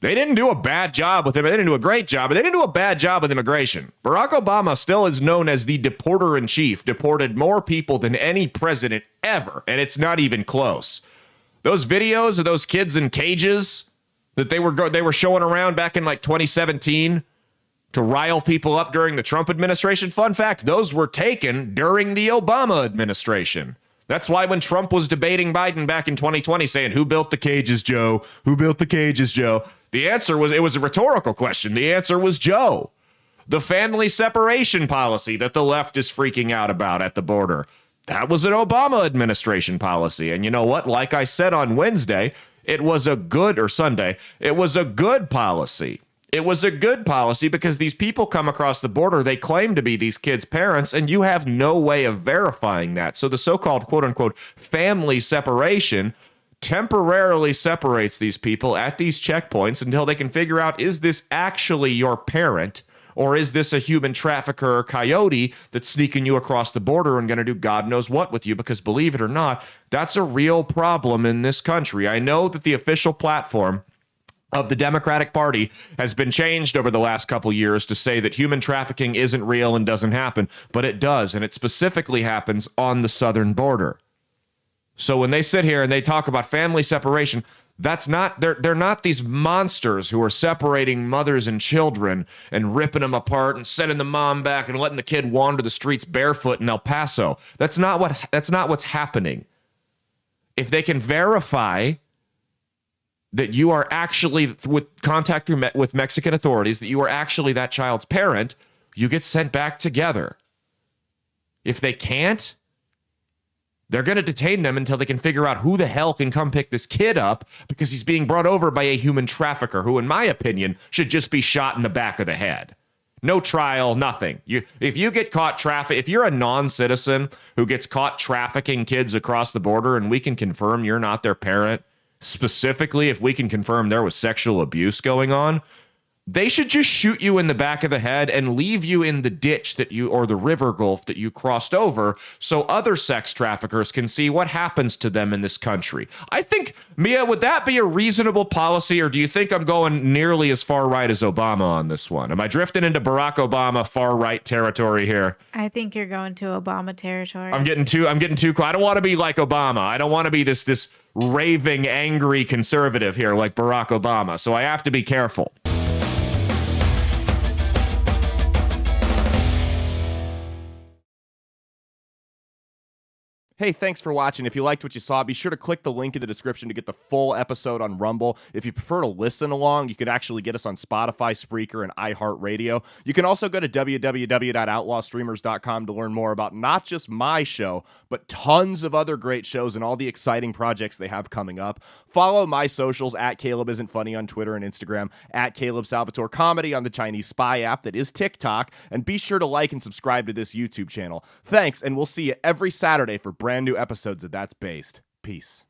They didn't do a bad job with him. They didn't do a great job, but they didn't do a bad job with immigration. Barack Obama still is known as the deporter-in-chief, deported more people than any president ever, and it's not even close. Those videos of those kids in cages that they were showing around back in like 2017 to rile people up during the Trump administration, fun fact, those were taken during the Obama administration. That's why when Trump was debating Biden back in 2020 saying, who built the cages, Joe? Who built the cages, Joe? The answer was, it was a rhetorical question. The answer was Joe. The family separation policy that the left is freaking out about at the border. That was an Obama administration policy. And you know what? Like I said on Wednesday, it was a good, or Sunday, it was a good policy. It was a good policy because these people come across the border, they claim to be these kids' parents, and you have no way of verifying that. So the so-called quote-unquote family separation temporarily separates these people at these checkpoints until they can figure out, is this actually your parent, or is this a human trafficker or coyote that's sneaking you across the border and going to do God knows what with you? Because believe it or not, that's a real problem in this country. I know that the official platform of the Democratic Party has been changed over the last couple years to say that human trafficking isn't real and doesn't happen, but it does, and it specifically happens on the southern border. So when they sit here and they talk about family separation, that's not, they're not these monsters who are separating mothers and children and ripping them apart and sending the mom back and letting the kid wander the streets barefoot in El Paso. That's not what's happening. If they can verify that you are actually, with contact with Mexican authorities, that you are actually that child's parent, you get sent back together. If they can't, they're going to detain them until they can figure out who the hell can come pick this kid up, because he's being brought over by a human trafficker who, in my opinion, should just be shot in the back of the head. No trial, nothing. If you get caught if you're a non-citizen who gets caught trafficking kids across the border and we can confirm you're not their parent, specifically if we can confirm there was sexual abuse going on, they should just shoot you in the back of the head and leave you in the ditch or the river gulf that you crossed over, so other sex traffickers can see what happens to them in this country. I think, Mia, would that be a reasonable policy, or do you think I'm going nearly as far right as Obama on this one? Am I drifting into Barack Obama far right territory here? I think you're going to Obama territory. I'm getting too I don't want to be like Obama. I don't want to be this raving, angry conservative here like Barack Obama. So I have to be careful. Hey, thanks for watching. If you liked what you saw, be sure to click the link in the description to get the full episode on Rumble. If you prefer to listen along, you could actually get us on Spotify, Spreaker, and iHeartRadio. You can also go to www.outlawstreamers.com to learn more about not just my show, but tons of other great shows and all the exciting projects they have coming up. Follow my socials at Caleb Isn't Funny on Twitter and Instagram, at Caleb Salvatore Comedy on the Chinese spy app that is TikTok, and be sure to like and subscribe to this YouTube channel. Thanks, and we'll see you every Saturday for brand new episodes of That's Based. Peace.